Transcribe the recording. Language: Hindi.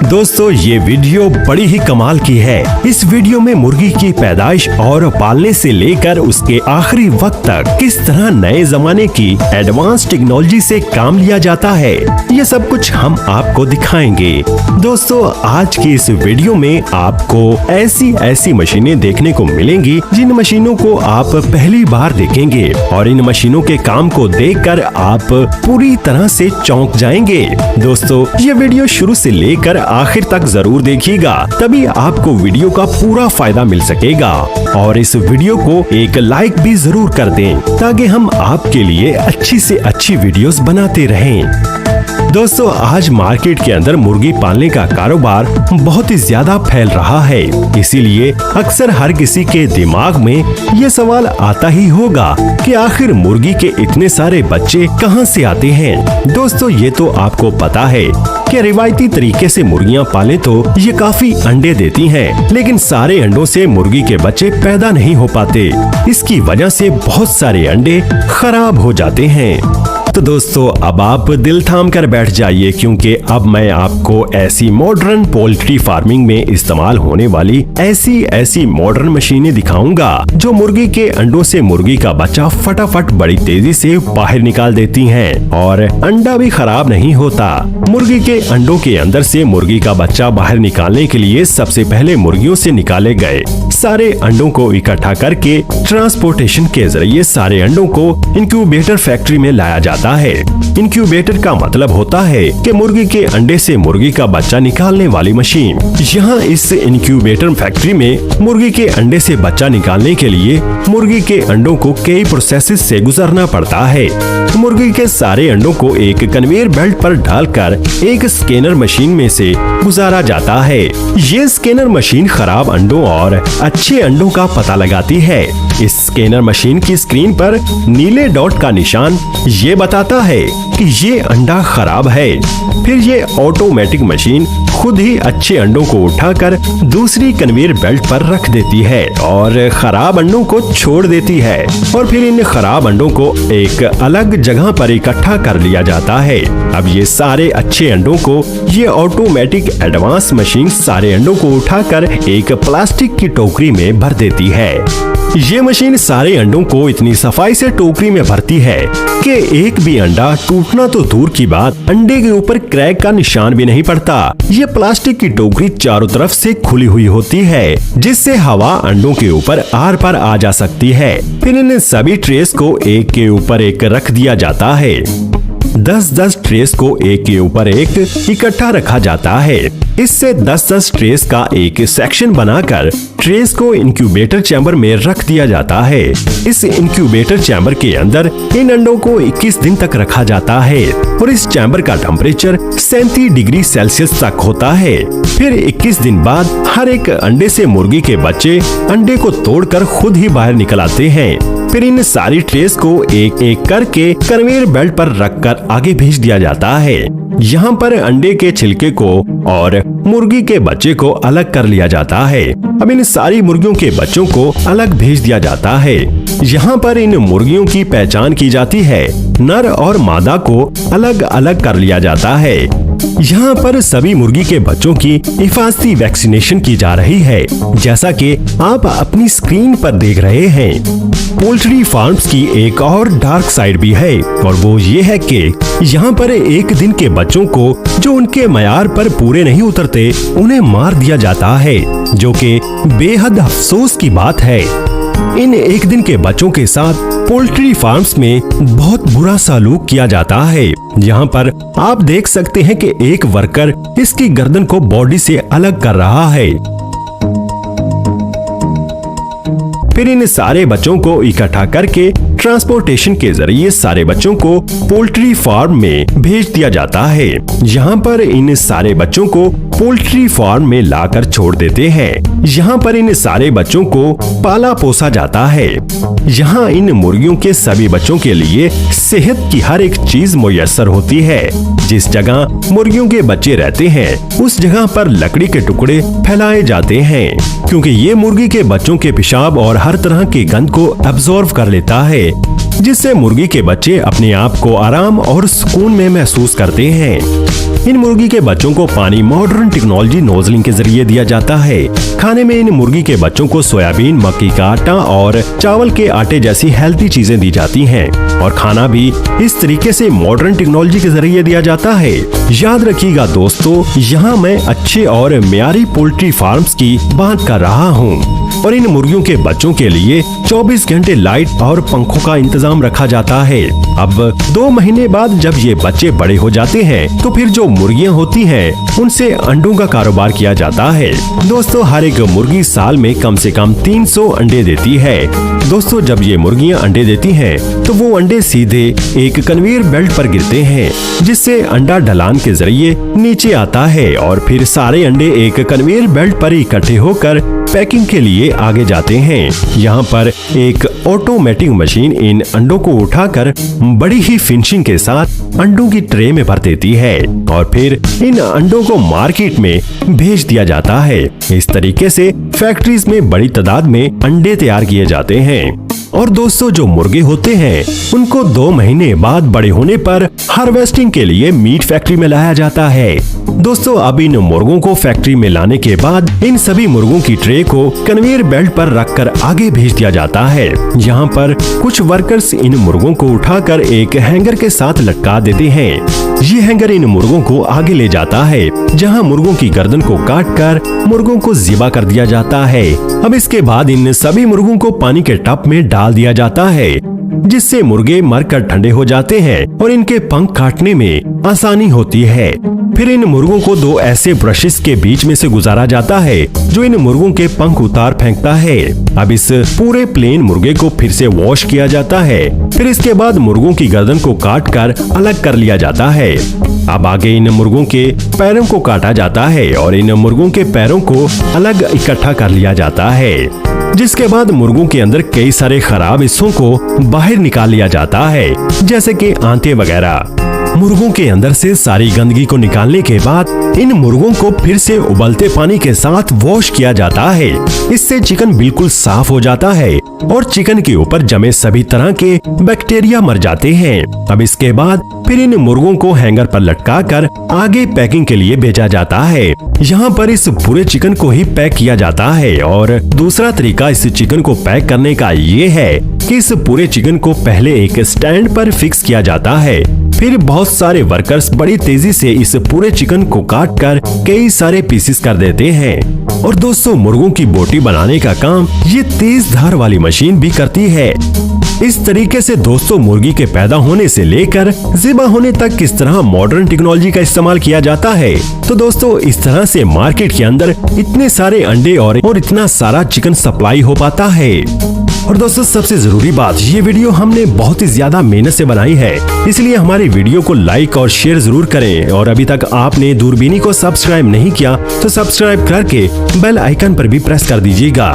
दोस्तों ये वीडियो बड़ी ही कमाल की है। इस वीडियो में मुर्गी की पैदाइश और पालने से लेकर उसके आखिरी वक्त तक किस तरह नए जमाने की एडवांस टेक्नोलॉजी से काम लिया जाता है, ये सब कुछ हम आपको दिखाएंगे। दोस्तों आज की इस वीडियो में आपको ऐसी मशीनें देखने को मिलेंगी जिन मशीनों को आप पहली बार देखेंगे और इन मशीनों के काम को देखकर आप पूरी तरह से चौंक जाएंगे। दोस्तों ये वीडियो शुरू से लेकर आखिर तक जरूर देखिएगा, तभी आपको वीडियो का पूरा फायदा मिल सकेगा। और इस वीडियो को एक लाइक भी जरूर कर दें ताकि हम आपके लिए अच्छी से अच्छी वीडियोस बनाते रहें। दोस्तों आज मार्केट के अंदर मुर्गी पालने का कारोबार बहुत ही ज्यादा फैल रहा है, इसीलिए अक्सर हर किसी के दिमाग में ये सवाल आता ही होगा कि आखिर मुर्गी के इतने सारे बच्चे कहां से आते हैं। दोस्तों ये तो आपको पता है कि रिवायती तरीके से मुर्गियां पाले तो ये काफी अंडे देती हैं, लेकिन सारे अंडों से मुर्गी के बच्चे पैदा नहीं हो पाते। इसकी वजह से बहुत सारे अंडे खराब हो जाते हैं। तो दोस्तों अब आप दिल थाम कर बैठ जाइए, क्योंकि अब मैं आपको ऐसी मॉडर्न पोल्ट्री फार्मिंग में इस्तेमाल होने वाली ऐसी मॉडर्न मशीनें दिखाऊंगा जो मुर्गी के अंडों से मुर्गी का बच्चा फटाफट बड़ी तेजी से बाहर निकाल देती हैं और अंडा भी खराब नहीं होता। मुर्गी के अंडों के अंदर से मुर्गी का बच्चा बाहर निकालने के लिए सबसे पहले मुर्गियों से निकाले गए सारे अंडों को इकट्ठा करके ट्रांसपोर्टेशन के जरिए सारे अंडों को इंक्यूबेटर फैक्ट्री में लाया जाता है। इंक्यूबेटर का मतलब होता है कि मुर्गी के अंडे से मुर्गी का बच्चा निकालने वाली मशीन। यहाँ इस इंक्यूबेटर फैक्ट्री में मुर्गी के अंडे से बच्चा निकालने के लिए मुर्गी के अंडों को कई प्रोसेसेस से गुजरना पड़ता है। मुर्गी के सारे अंडों को एक कन्वेयर बेल्ट पर डालकर एक स्कैनर मशीन में से गुजारा जाता है। ये स्कैनर मशीन खराब अंडों और अच्छे अंडों का पता लगाती है। इस स्कैनर मशीन की स्क्रीन पर नीले डॉट का निशान ये बताता है कि ये अंडा खराब है। फिर ये ऑटोमेटिक मशीन खुद ही अच्छे अंडों को उठाकर दूसरी कन्वेयर बेल्ट पर रख देती है और खराब अंडों को छोड़ देती है और फिर इन खराब अंडों को एक अलग जगह पर इकट्ठा कर लिया जाता है। अब ये सारे अच्छे अंडों को ये ऑटोमेटिक एडवांस मशीन सारे अंडों को उठाकर एक प्लास्टिक की टोकरी में भर देती है। ये मशीन सारे अंडों को इतनी सफाई से टोकरी में भरती है कि एक भी अंडा टूटना तो दूर की बात, अंडे के ऊपर क्रैक का निशान भी नहीं पड़ता। ये प्लास्टिक की टोकरी चारों तरफ से खुली हुई होती है, जिससे हवा अंडों के ऊपर आर पार आ जा सकती है। फिर इन सभी ट्रेस को एक के ऊपर एक रख दिया जाता है। 10-10 ट्रेस को एक के ऊपर एक इकट्ठा रखा जाता है। इससे 10-10 ट्रेस का एक सेक्शन बनाकर ट्रेस को इंक्यूबेटर चैम्बर में रख दिया जाता है। इस इंक्यूबेटर चैम्बर के अंदर इन अंडों को 21 दिन तक रखा जाता है और इस चैम्बर का टेम्परेचर 37 डिग्री सेल्सियस तक होता है। फिर 21 दिन बाद हर एक अंडे से मुर्गी के बच्चे अंडे को तोड़कर खुद ही बाहर निकल आते हैं। फिर इन सारी ट्रेस को एक एक करके कन्वेयर बेल्ट पर रखकर आगे भेज दिया जाता है। यहाँ पर अंडे के छिलके को और मुर्गी के बच्चे को अलग कर लिया जाता है। अब इन सारी मुर्गियों के बच्चों को अलग भेज दिया जाता है। यहाँ पर इन मुर्गियों की पहचान की जाती है। नर और मादा को अलग अलग कर लिया जाता है। यहाँ पर सभी मुर्गी के बच्चों की हिफाजती वैक्सीनेशन की जा रही है, जैसा कि आप अपनी स्क्रीन पर देख रहे हैं। पोल्ट्री फार्म्स की एक और डार्क साइड भी है और वो ये है कि यहाँ पर एक दिन के बच्चों को जो उनके मयार पर पूरे नहीं उतरते उन्हें मार दिया जाता है, जो कि बेहद अफसोस की बात है। इन एक दिन के बच्चों के साथ पोल्ट्री फार्म्स में बहुत बुरा सलूक किया जाता है। यहाँ पर आप देख सकते हैं कि एक वर्कर इसकी गर्दन को बॉडी से अलग कर रहा है। फिर इन सारे बच्चों को इकट्ठा करके ट्रांसपोर्टेशन के जरिए सारे बच्चों को पोल्ट्री फार्म में भेज दिया जाता है। यहाँ पर इन सारे बच्चों को पोल्ट्री फार्म में लाकर छोड़ देते हैं। यहाँ पर इन सारे बच्चों को पाला पोसा जाता है। यहाँ इन मुर्गियों के सभी बच्चों के लिए सेहत की हर एक चीज मुयस्सर होती है। जिस जगह मुर्गियों के बच्चे रहते हैं उस जगह पर लकड़ी के टुकड़े फैलाए जाते हैं, क्योंकि ये मुर्गी के बच्चों के पेशाब और हर तरह की गंध को एब्जॉर्ब कर लेता है, जिससे मुर्गी के बच्चे अपने आप को आराम और सुकून में महसूस करते हैं। इन मुर्गी के बच्चों को पानी मॉडर्न टेक्नोलॉजी नोजलिंग के जरिए दिया जाता है। खाने में इन मुर्गी के बच्चों को सोयाबीन, मक्की का आटा और चावल के आटे जैसी हेल्थी चीजें दी जाती हैं और खाना भी इस तरीके से मॉडर्न टेक्नोलॉजी के जरिए दिया जाता है। याद रखिएगा दोस्तों, यहाँ मैं अच्छे और म्यारी पोल्ट्री फार्म्स की बात कर रहा हूँ और इन मुर्गियों के बच्चों के लिए 24 घंटे लाइट और पंखों का इंतजाम रखा जाता है। अब 2 महीने बाद जब ये बच्चे बड़े हो जाते हैं तो फिर जो मुर्गियां होती हैं उनसे अंडों का कारोबार किया जाता है। दोस्तों, हर एक मुर्गी साल में कम से कम 300 अंडे देती है। दोस्तों, जब ये मुर्गियां अंडे देती हैं तो वो अंडे सीधे एक कन्वेयर बेल्ट पर गिरते हैं, जिससे अंडा ढलान के जरिए नीचे आता है और फिर सारे अंडे एक कन्वेयर बेल्ट पर इकट्ठे होकर पैकिंग के लिए आगे जाते हैं। यहाँ पर एक ऑटोमेटिक मशीन इन अंडों को उठाकर बड़ी ही फिनिशिंग के साथ अंडों की ट्रे में भर देती है और फिर इन अंडों को मार्केट में भेज दिया जाता है। इस तरीके से फैक्ट्रीज में बड़ी तादाद में अंडे तैयार किए जाते हैं। और दोस्तों, जो मुर्गे होते हैं उनको 2 महीने बाद बड़े होने पर हार्वेस्टिंग के लिए मीट फैक्ट्री में लाया जाता है। दोस्तों, अब इन मुर्गों को फैक्ट्री में लाने के बाद इन सभी मुर्गों की ट्रे को कन्वेयर बेल्ट पर रखकर आगे भेज दिया जाता है। यहाँ पर कुछ वर्कर्स इन मुर्गों को उठाकर एक हैंगर के साथ लटका देते हैं। ये हैंगर इन मुर्गों को आगे ले जाता है, जहाँ मुर्गों की गर्दन को काटकर मुर्गों को ज़िबा कर दिया जाता है। अब इसके बाद इन सभी मुर्गों को पानी के टब में डाल दिया जाता है, जिससे मुर्गे मरकर ठंडे हो जाते हैं और इनके पंख काटने में आसानी होती है। फिर इन मुर्गों को 2 ऐसे ब्रशेस के बीच में से गुजारा जाता है जो इन मुर्गों के पंख उतार फेंकता है। अब इस पूरे प्लेन मुर्गे को फिर से वॉश किया जाता है। फिर इसके बाद मुर्गों की गर्दन को काटकर अलग कर लिया जाता है। अब आगे इन मुर्गों के पैरों को काटा जाता है और इन मुर्गों के पैरों को अलग इकट्ठा कर लिया जाता है, जिसके बाद मुर्गों के अंदर कई सारे खराब हिस्सों को बाहर निकाल लिया जाता है, जैसे कि आंतें वगैरह। मुर्गों के अंदर से सारी गंदगी को निकालने के बाद इन मुर्गों को फिर से उबलते पानी के साथ वॉश किया जाता है। इससे चिकन बिल्कुल साफ हो जाता है और चिकन के ऊपर जमे सभी तरह के बैक्टीरिया मर जाते हैं। अब इसके बाद फिर इन मुर्गों को हैंगर पर लटकाकर आगे पैकिंग के लिए भेजा जाता है। यहाँ पर इस पूरे चिकन को ही पैक किया जाता है और दूसरा तरीका इस चिकन को पैक करने का ये है कि इस पूरे चिकन को पहले एक स्टैंड पर फिक्स किया जाता है। फिर बहुत सारे वर्कर्स बड़ी तेजी से इस पूरे चिकन को काटकर कई सारे पीसेस कर देते हैं। और दोस्तों, मुर्गों की बोटी बनाने का काम ये तेज धार वाली मशीन भी करती है। इस तरीके से दोस्तों, मुर्गी के पैदा होने से लेकर ज़िबा होने तक किस तरह मॉडर्न टेक्नोलॉजी का इस्तेमाल किया जाता है। तो दोस्तों, इस तरह से मार्केट के अंदर इतने सारे अंडे और इतना सारा चिकन सप्लाई हो पाता है। और दोस्तों, सबसे जरूरी बात, ये वीडियो हमने बहुत ही ज्यादा मेहनत से बनाई है, इसलिए हमारी वीडियो को लाइक और शेयर जरूर करें। और अभी तक आपने दूरबीनी को सब्सक्राइब नहीं किया तो सब्सक्राइब करके बेल आइकन पर भी प्रेस कर दीजिएगा।